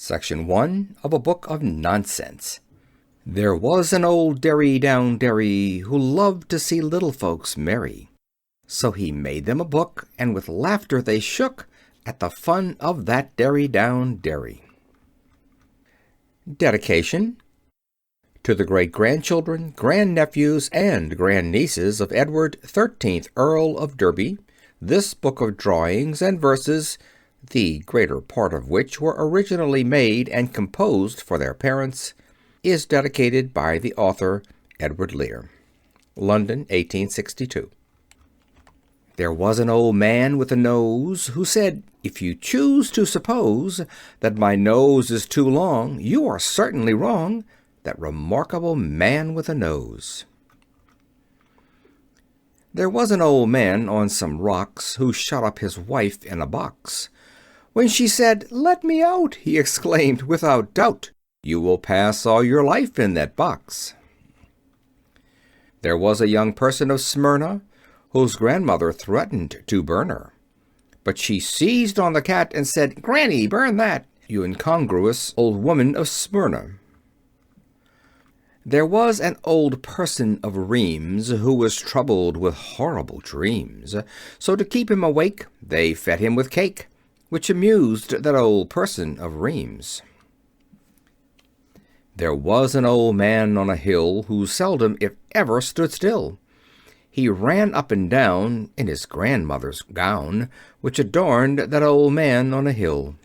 Section 1 of a book of nonsense. There was an old derry down derry who loved to see little folks merry. So he made them a book, and with laughter they shook at the fun of that derry down derry. Dedication to the great-grandchildren, grandnephews, and grandnieces of Edward, 13th Earl of Derby, this book of drawings and verses, the greater part of which were originally made and composed for their parents, is dedicated by the author, Edward Lear. London, 1862. There was an old man with a nose who said, "If you choose to suppose that my nose is too long, you are certainly wrong." That remarkable man with a nose. There was an old man on some rocks who shut up his wife in a box. When she said, "Let me out," he exclaimed, "without doubt, you will pass all your life in that box." There was a young person of Smyrna whose grandmother threatened to burn her. But she seized on the cat and said, "Granny, burn that, you incongruous old woman of Smyrna." There was an old person of Rheims who was troubled with horrible dreams. So to keep him awake, they fed him with cake, which amused that old person of Rheims. There was an old man on a hill who seldom, if ever, stood still. He ran up and down in his grandmother's gown, which adorned that old man on a hill.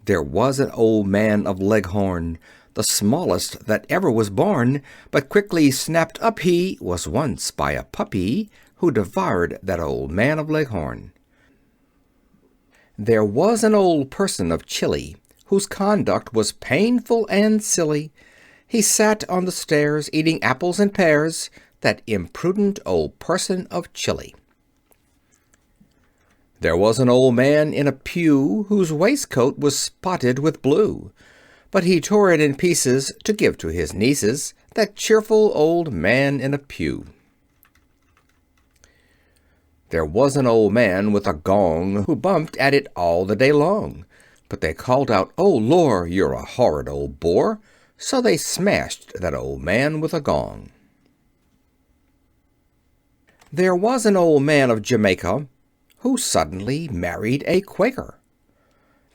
There was an old man of Leghorn, the smallest that ever was born, but quickly snapped up he was once by a puppy, who devoured that old man of Leghorn. There was an old person of Chile, whose conduct was painful and silly. He sat on the stairs, eating apples and pears, that imprudent old person of Chile. There was an old man in a pew, whose waistcoat was spotted with blue, but he tore it in pieces to give to his nieces, that cheerful old man in a pew. There was an old man with a gong who bumped at it all the day long, but they called out, "Oh, Lor, you're a horrid old bore," so they smashed that old man with a gong. There was an old man of Jamaica who suddenly married a Quaker.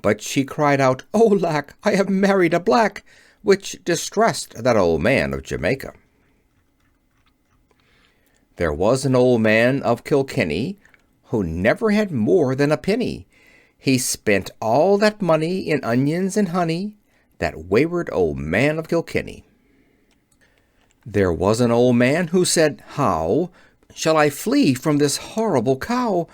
But she cried out, "Oh, lack, I have married a black," which distressed that old man of Jamaica. There was an old man of Kilkenny who never had more than a penny. He spent all that money in onions and honey, that wayward old man of Kilkenny. There was an old man who said, "How shall I flee from this horrible cow?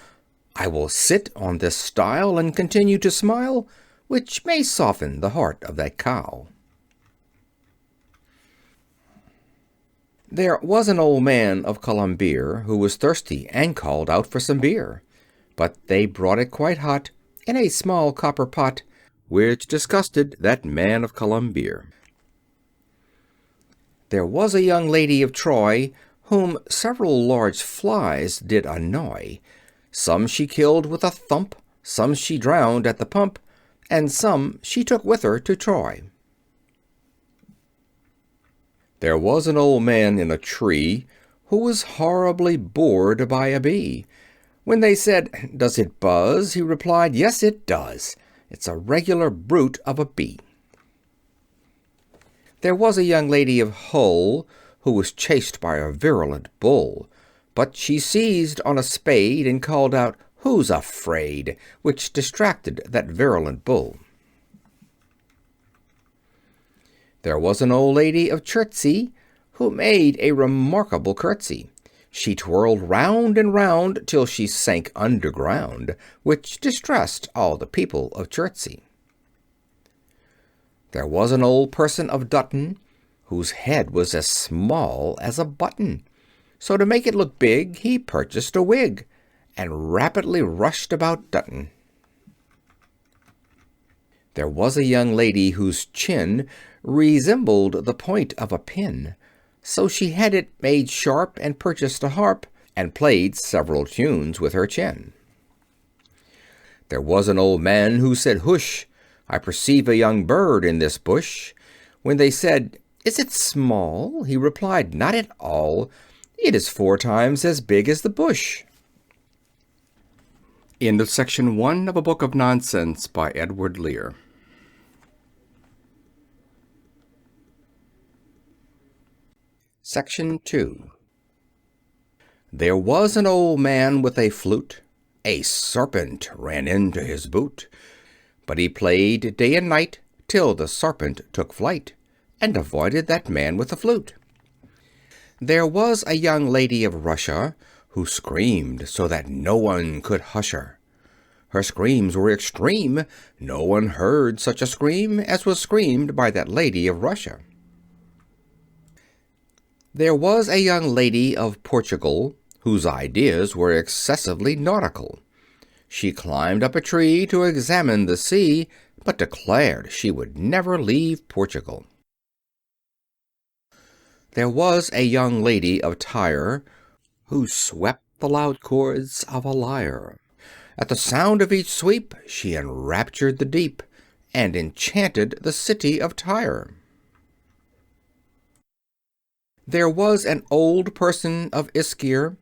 I will sit on this stile and continue to smile, which may soften the heart of that cow." There was an old man of Colombier who was thirsty and called out for some beer, but they brought it quite hot in a small copper pot, which disgusted that man of Colombier. There was a young lady of Troy whom several large flies did annoy. Some she killed with a thump, some she drowned at the pump, and some she took with her to Troy. There was an old man in a tree who was horribly bored by a bee. When they said, "Does it buzz?" he replied, "Yes, it does. It's a regular brute of a bee." There was a young lady of Hull who was chased by a virulent bull, but she seized on a spade and called out, "Who's afraid?" which distracted that virulent bull. There was an old lady of Chertsey who made a remarkable curtsy. She twirled round and round till she sank underground, which distressed all the people of Chertsey. There was an old person of Dutton whose head was as small as a button. So to make it look big, he purchased a wig, and rapidly rushed about Dutton. There was a young lady whose chin resembled the point of a pin. So she had it made sharp, and purchased a harp, and played several tunes with her chin. There was an old man who said, "Hush!" I perceive a young bird in this bush. When they said, "Is it small?" he replied, "Not at all. It is 4 times as big as the bush." End of section 1 of A Book of Nonsense by Edward Lear. Section 2. There was an old man with a flute. A serpent ran into his boot. But he played day and night till the serpent took flight, and avoided that man with the flute. There was a young lady of Russia who screamed so that no one could hush her. Her screams were extreme. No one heard such a scream as was screamed by that lady of Russia. There was a young lady of Portugal whose ideas were excessively nautical. She climbed up a tree to examine the sea, but declared she would never leave Portugal. There was a young lady of Tyre who swept the loud chords of a lyre. At the sound of each sweep she enraptured the deep, and enchanted the city of Tyre. There was an old person of Ischia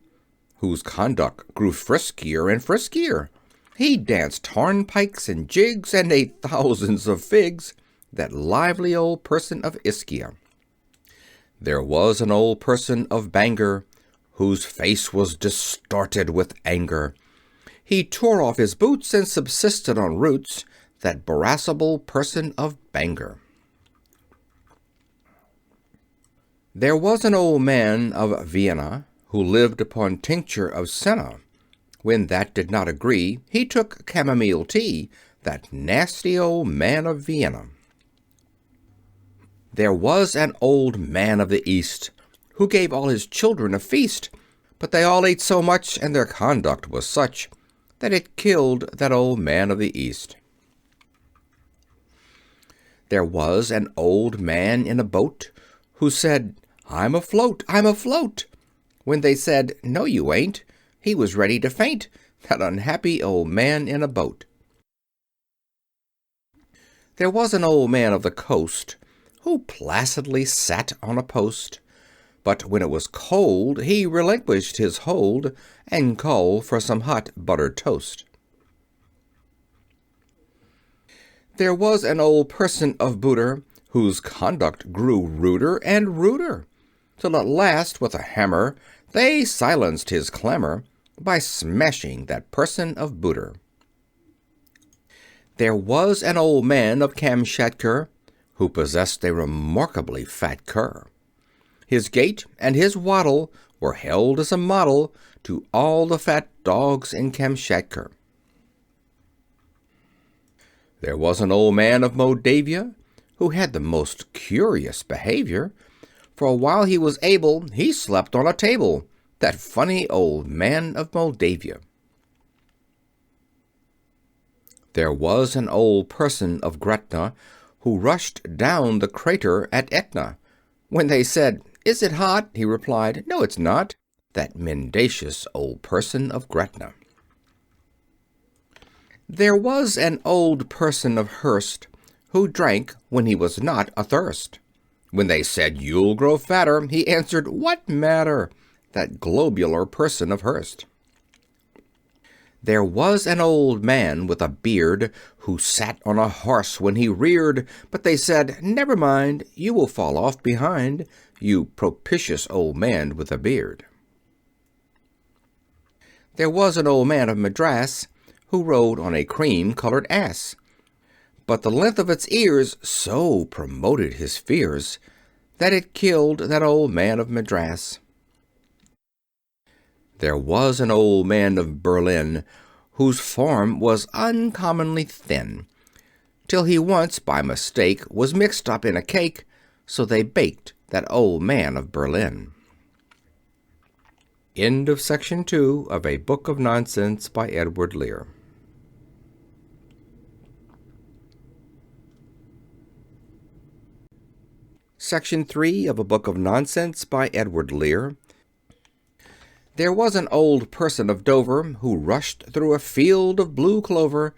whose conduct grew friskier and friskier. He danced hornpipes and jigs, and ate thousands of figs, that lively old person of Ischia. There was an old person of Bangor whose face was distorted with anger. He tore off his boots and subsisted on roots, that irascible person of Bangor. There was an old man of Vienna who lived upon tincture of senna. When that did not agree, he took chamomile tea, that nasty old man of Vienna. There was an old man of the East who gave all his children a feast, but they all ate so much, and their conduct was such, that it killed that old man of the East. There was an old man in a boat who said, "I'm afloat, I'm afloat." When they said, "No, you ain't," he was ready to faint, that unhappy old man in a boat. There was an old man of the coast who placidly sat on a post, but when it was cold he relinquished his hold and called for some hot buttered toast. There was an old person of Buter whose conduct grew ruder and ruder, till at last with a hammer they silenced his clamor by smashing that person of Buter. There was an old man of Kamschatka who possessed a remarkably fat cur. His gait and his waddle were held as a model to all the fat dogs in Kamschatka. There was an old man of Moldavia who had the most curious behavior. For while he was able, he slept on a table, that funny old man of Moldavia. There was an old person of Gretna who rushed down the crater at Etna. When they said, "Is it hot?" he replied, "No, it's not," that mendacious old person of Gretna. There was an old person of Hurst who drank when he was not athirst. When they said, "You'll grow fatter," he answered, "What matter?" that globular person of Hurst. There was an old man with a beard who sat on a horse when he reared, but they said, "Never mind, you will fall off behind, you propitious old man with a beard." There was an old man of Madras who rode on a cream-colored ass, but the length of its ears so promoted his fears that it killed that old man of Madras. There was an old man of Berlin whose form was uncommonly thin, till he once by mistake was mixed up in a cake, so they baked that old man of Berlin. End of section 2 of A Book of Nonsense by Edward Lear. Section 3 of A Book of Nonsense by Edward Lear. There was an old person of Dover who rushed through a field of blue clover,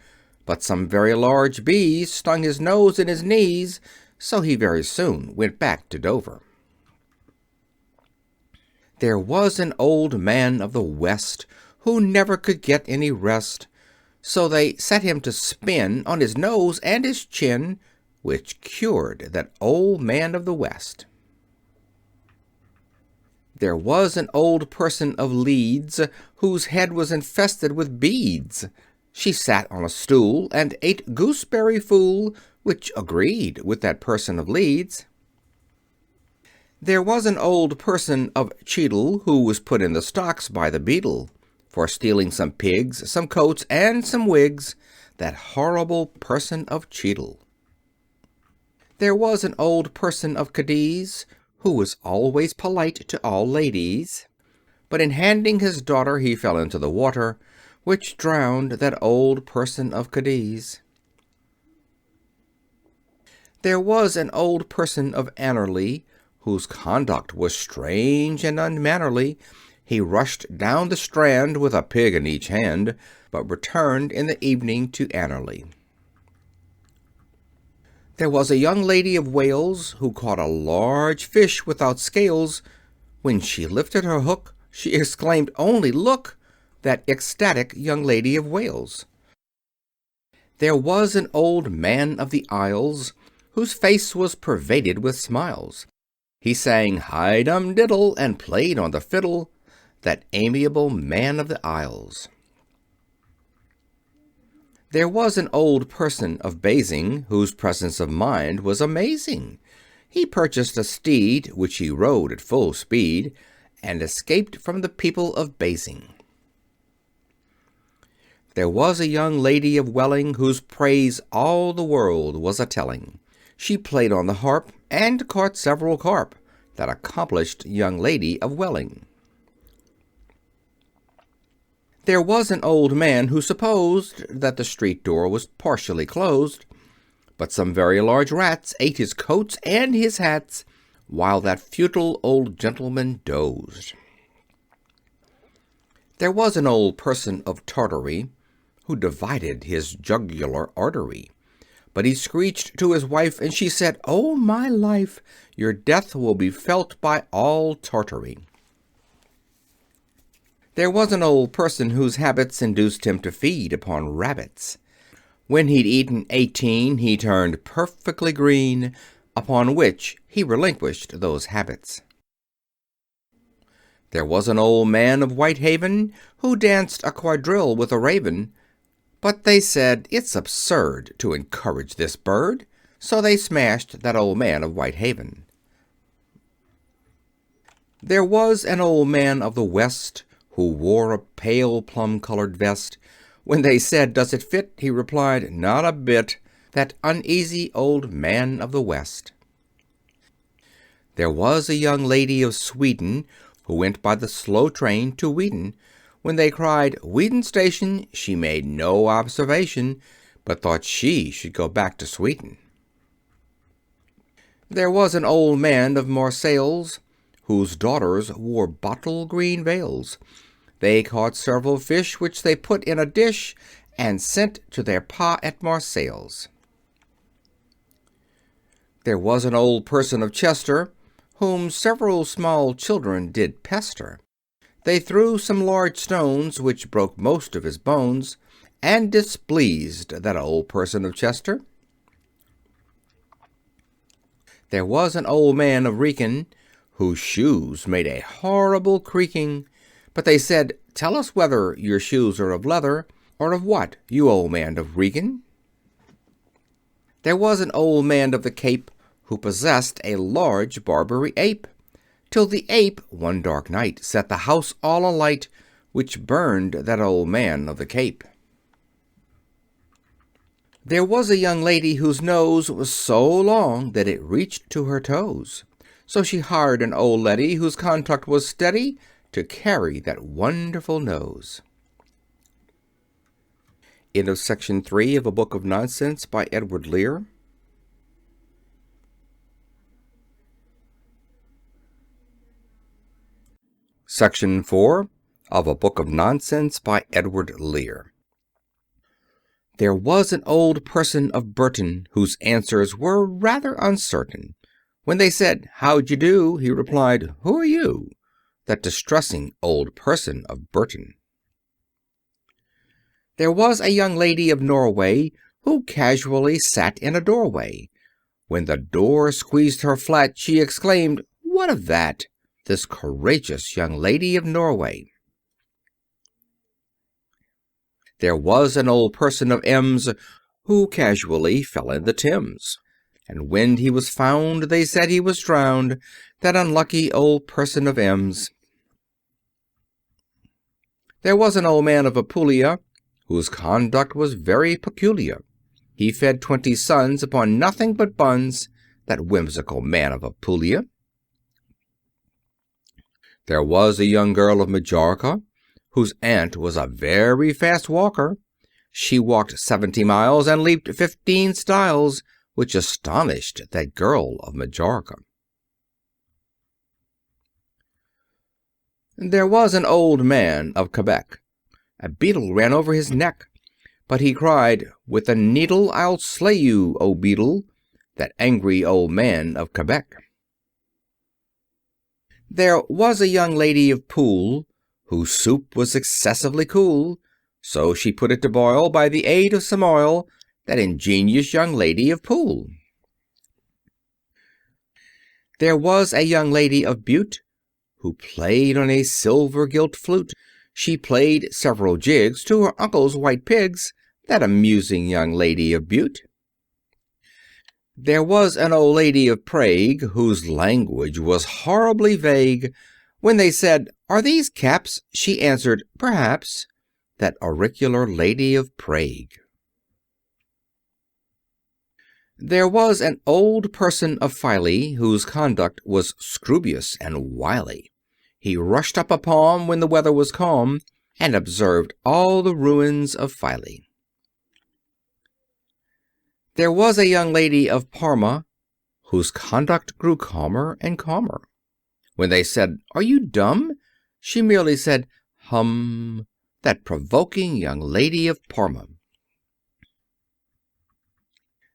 But some very large bees stung his nose and his knees, so he very soon went back to Dover. There was an old man of the West who never could get any rest, so they set him to spin on his nose and his chin, which cured that old man of the West. There was an old person of Leeds whose head was infested with beads. She sat on a stool and ate gooseberry fool, which agreed with that person of Leeds. There was an old person of Cheadle who was put in the stocks by the beadle for stealing some pigs, some coats, and some wigs, that horrible person of Cheadle. There was an old person of Cadiz who was always polite to all ladies, but in handing his daughter he fell into the water, which drowned that old person of Cadiz. There was an old person of Annerley whose conduct was strange and unmannerly. He rushed down the Strand with a pig in each hand, but returned in the evening to Annerley. There was a young lady of Wales who caught a large fish without scales. When she lifted her hook, she exclaimed, "Only look, that ecstatic young lady of Wales." There was an old man of the Isles whose face was pervaded with smiles. He sang hi-dum-diddle and played on the fiddle, that amiable man of the Isles. There was an old person of Basing whose presence of mind was amazing. He purchased a steed, which he rode at full speed, and escaped from the people of Basing. There was a young lady of Welling whose praise all the world was a-telling. She played on the harp and caught several carp, that accomplished young lady of Welling. There was an old man who supposed that the street door was partially closed, but some very large rats ate his coats and his hats, while that futile old gentleman dozed. There was an old person of Tartary who divided his jugular artery, but he screeched to his wife, and she said, "Oh, my life, your death will be felt by all Tartary." There was an old person whose habits induced him to feed upon rabbits. When he'd eaten 18, he turned perfectly green, upon which he relinquished those habits. There was an old man of Whitehaven who danced a quadrille with a raven, but they said, "It's absurd to encourage this bird," so they smashed that old man of Whitehaven. There was an old man of the West who wore a pale plum-colored vest. When they said, "Does it fit?" he replied, "Not a bit," that uneasy old man of the West. There was a young lady of Sweden who went by the slow train to Weedon. When they cried, "Weedon Station," she made no observation, but thought she should go back to Sweden. There was an old man of Marseilles whose daughters wore bottle green veils. They caught several fish, which they put in a dish and sent to their pa at Marseilles. There was an old person of Chester whom several small children did pester. They threw some large stones, which broke most of his bones, and displeased that old person of Chester. There was an old man of Wrekin whose shoes made a horrible creaking, but they said, "Tell us whether your shoes are of leather, or of what, you old man of Wrekin?" There was an old man of the Cape who possessed a large Barbary ape, till the ape one dark night set the house all alight, which burned that old man of the Cape. There was a young lady whose nose was so long that it reached to her toes, so she hired an old leddy whose conduct was steady to carry that wonderful nose. End of section 3 of A Book of Nonsense by Edward Lear. Section 4 of A Book of Nonsense by Edward Lear. There was an old person of Burton whose answers were rather uncertain. When they said, "How'd you do?" he replied, "Who are you?" That distressing old person of Burton. There was a young lady of Norway who casually sat in a doorway. When the door squeezed her flat, she exclaimed, "What of that?" This courageous young lady of Norway. There was an old person of Ems who casually fell in the Thames. And when he was found, they said he was drowned, that unlucky old person of Ems. There was an old man of Apulia whose conduct was very peculiar. He fed 20 sons upon nothing but buns, that whimsical man of Apulia. There was a young girl of Majorca whose aunt was a very fast walker. She walked 70 miles and leaped 15 stiles, which astonished that girl of Majorca. There was an old man of Quebec. A beetle ran over his neck, but he cried, "With a needle I'll slay you, O beetle," that angry old man of Quebec. There was a young lady of Poole whose soup was excessively cool, so she put it to boil by the aid of some oil, that ingenious young lady of Poole. There was a young lady of Bute who played on a silver gilt flute. She played several jigs to her uncle's white pigs, that amusing young lady of Bute. There was an old lady of Prague whose language was horribly vague. When they said, "Are these caps?" she answered, "Perhaps," that auricular lady of Prague. There was an old person of Filey whose conduct was scroobious and wily. He rushed up a palm when the weather was calm, and observed all the ruins of Filey. There was a young lady of Parma whose conduct grew calmer and calmer. When they said, "Are you dumb?" she merely said, "Hum," that provoking young lady of Parma.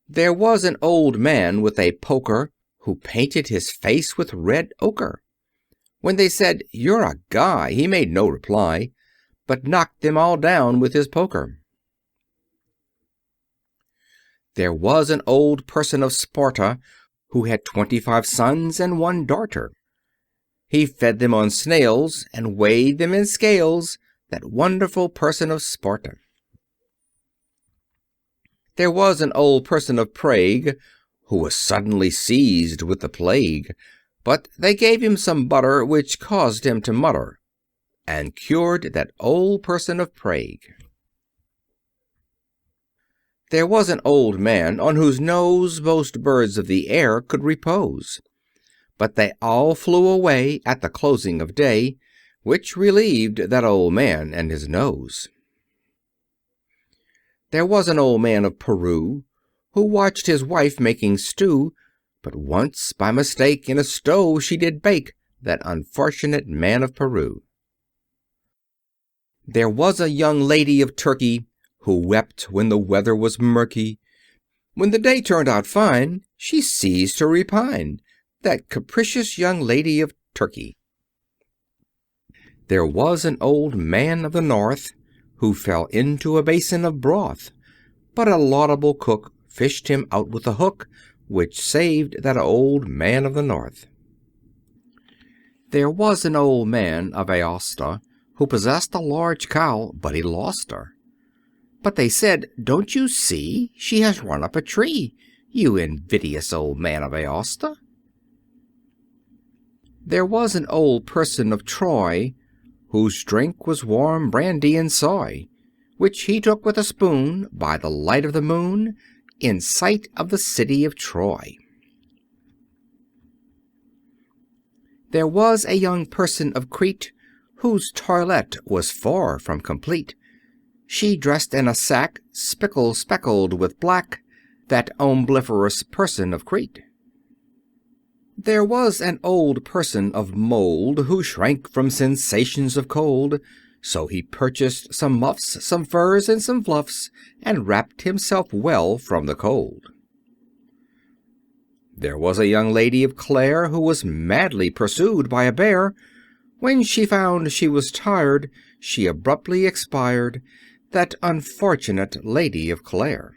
There was an old man with a poker who painted his face with red ochre. When they said, "You're a guy," he made no reply, but knocked them all down with his poker. There was an old person of Sparta who had 25 sons and 1 daughter. He fed them on snails and weighed them in scales, that wonderful person of Sparta. There was an old person of Prague who was suddenly seized with the plague, but they gave him some butter which caused him to mutter, and cured that old person of Prague. There was an old man on whose nose most birds of the air could repose, but they all flew away at the closing of day, which relieved that old man and his nose. There was an old man of Peru who watched his wife making stew, but once by mistake in a stove she did bake, that unfortunate man of Peru. There was a young lady of Turkey who wept when the weather was murky. When the day turned out fine, she ceased to repine, that capricious young lady of Turkey. There was an old man of the north who fell into a basin of broth, but a laudable cook fished him out with a hook, which saved that old man of the north. There was an old man of Aosta who possessed a large cow, but he lost her. But they said, "Don't you see? She has run up a tree, you invidious old man of Aosta." There was an old person of Troy whose drink was warm brandy and soy, which he took with a spoon by the light of the moon, in sight of the city of Troy. There was a young person of Crete whose toilette was far from complete. She dressed in a sack speckled with black, that ombliferous person of Crete. There was an old person of mold who shrank from sensations of cold. So he purchased some muffs, some furs, and some fluffs, and wrapped himself well from the cold. There was a young lady of Clare who was madly pursued by a bear. When she found she was tired, she abruptly expired, that unfortunate Lady of Clare.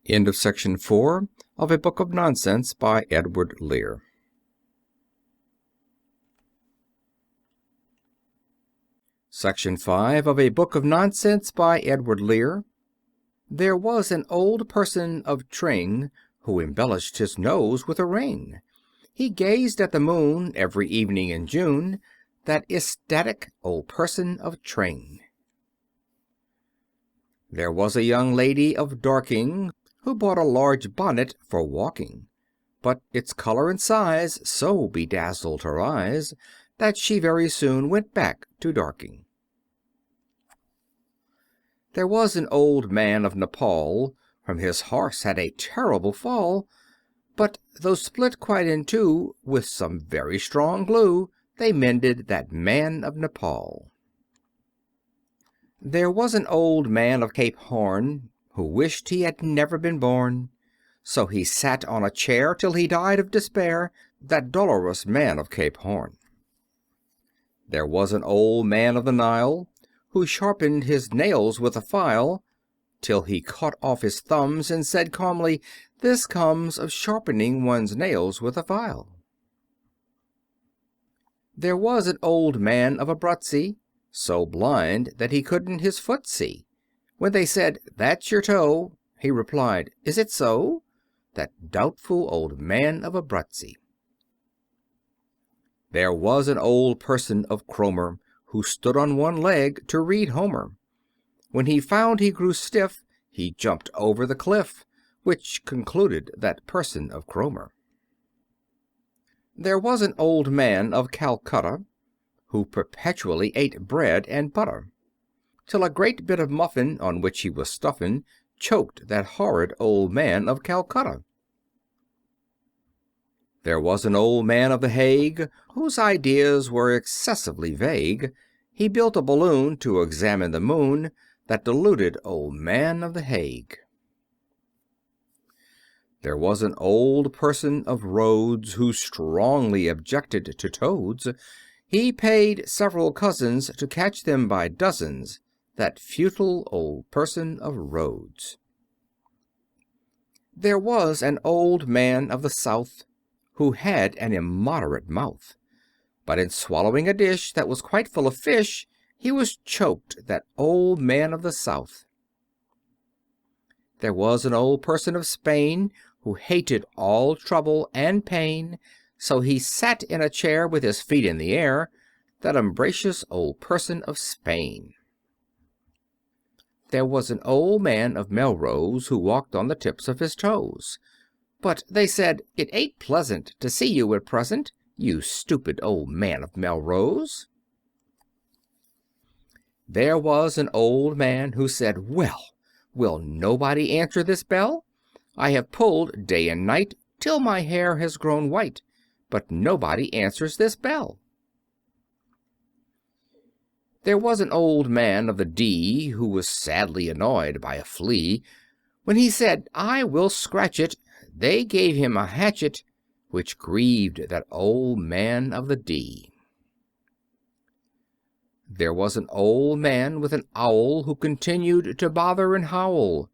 End of section 4 of A Book of Nonsense by Edward Lear. Section 5 of A Book of Nonsense by Edward Lear. There was an old person of Tring who embellished his nose with a ring. He gazed at the moon every evening in June, that ecstatic old person of Tring. There was a young lady of Dorking who bought a large bonnet for walking, but its color and size so bedazzled her eyes that she very soon went back to Dorking. There was an old man of Nepal, from his horse had a terrible fall, but though split quite in two, with some very strong glue, they mended that man of Nepal. There was an old man of Cape Horn, who wished he had never been born. So he sat on a chair till he died of despair, that dolorous man of Cape Horn. There was an old man of the Nile, who sharpened his nails with a file, till he cut off his thumbs and said calmly, "This comes of sharpening one's nails with a file." There was an old man of Abruzzi, so blind that he couldn't his foot see. When they said, "That's your toe," he replied, "Is it so?" That doubtful old man of Abruzzi. There was an old person of Cromer, who stood on one leg to read Homer. When he found he grew stiff, he jumped over the cliff, which concluded that person of Cromer. There was an old man of Calcutta, who perpetually ate bread and butter, till a great bit of muffin, on which he was stuffin', choked that horrid old man of Calcutta. There was an old man of the Hague, whose ideas were excessively vague. He built a balloon to examine the moon, that deluded old man of the Hague. There was an old person of Rhodes, who strongly objected to toads. He paid several cousins to catch them by dozens, that futile old person of Rhodes. There was an old man of the South, who had an immoderate mouth, but in swallowing a dish that was quite full of fish, he was choked, that old man of the South. There was an old person of Spain, who hated all trouble and pain, so he sat in a chair with his feet in the air, that umbrageous old person of Spain. There was an old man of Melrose, who walked on the tips of his toes. But they said, "It ain't pleasant to see you at present, you stupid old man of Melrose." There was an old man who said, "Well, will nobody answer this bell? I have pulled day and night, till my hair has grown white, but nobody answers this bell." There was an old man of the Dee, who was sadly annoyed by a flea. When he said, "I will scratch it," they gave him a hatchet, which grieved that old man of the Dee. There was an old man with an owl, who continued to bother and howl.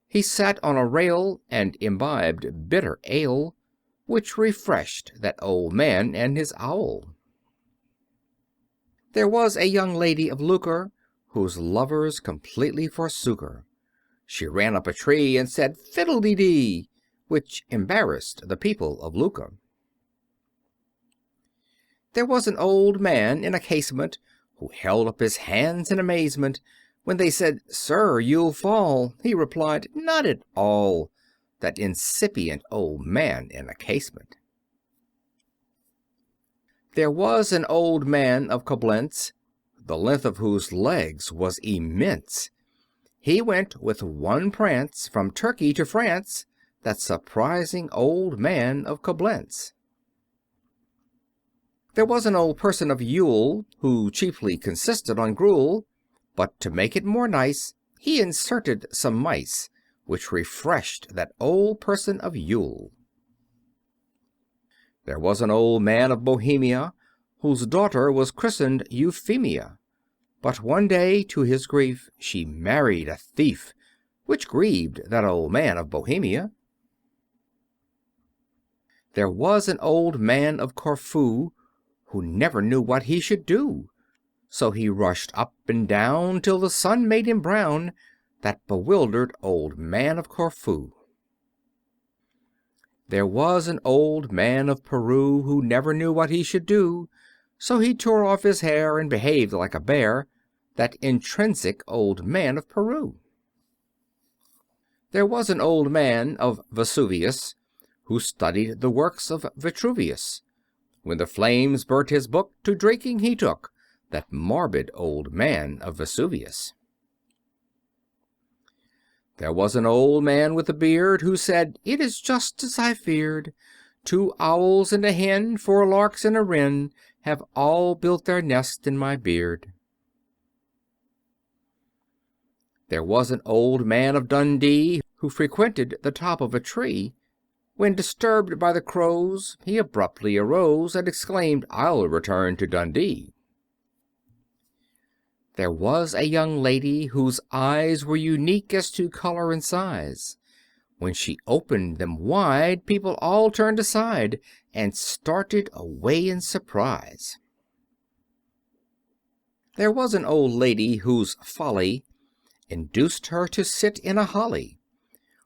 He sat on a rail and imbibed bitter ale, which refreshed that old man and his owl. There was a young lady of Lucre, whose lovers completely forsook her. She ran up a tree and said, "Fiddle-dee-dee," which embarrassed the people of Lucre. There was an old man in a casement, who held up his hands in amazement. When they said, "Sir, you'll fall," he replied, "Not at all," that incipient old man in a casement. There was an old man of Coblentz, the length of whose legs was immense. He went with one prance from Turkey to France, that surprising old man of Coblentz. There was an old person of Yule, who chiefly consisted on gruel, but to make it more nice, he inserted some mice, which refreshed that old person of Yule. There was an old man of Bohemia, whose daughter was christened Euphemia, but one day, to his grief, she married a thief, which grieved that old man of Bohemia. There was an old man of Corfu, who never knew what he should do, so he rushed up and down till the sun made him brown, that bewildered old man of Corfu. There was an old man of Peru, who never knew what he should do, so he tore off his hair and behaved like a bear, that intrinsic old man of Peru. There was an old man of Vesuvius, who studied the works of Vitruvius. When the flames burnt his book, to drinking he took, that morbid old man of Vesuvius. There was an old man with a beard, who said, "It is just as I feared. 2 owls and a hen, 4 larks and a wren, have all built their nest in my beard." There was an old man of Dundee, who frequented the top of a tree. When disturbed by the crows, he abruptly arose, and exclaimed, "I'll return to Dundee." There was a young lady whose eyes were unique as to color and size. When she opened them wide, people all turned aside, and started away in surprise. There was an old lady whose folly induced her to sit in a holly,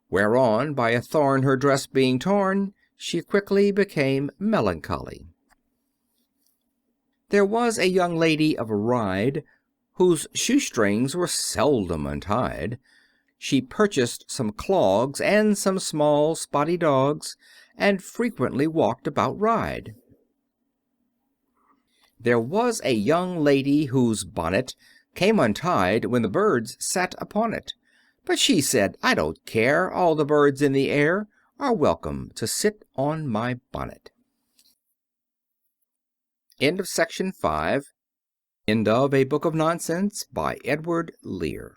whereon, by a thorn her dress being torn, she quickly became melancholy. There was a young lady of Ryde, whose shoestrings were seldom untied. She purchased some clogs and some small spotty dogs, and frequently walked about Ryde. There was a young lady whose bonnet came untied when the birds sat upon it, but she said, "I don't care, all the birds in the air are welcome to sit on my bonnet." End of Section 5. End of A Book of Nonsense by Edward Lear.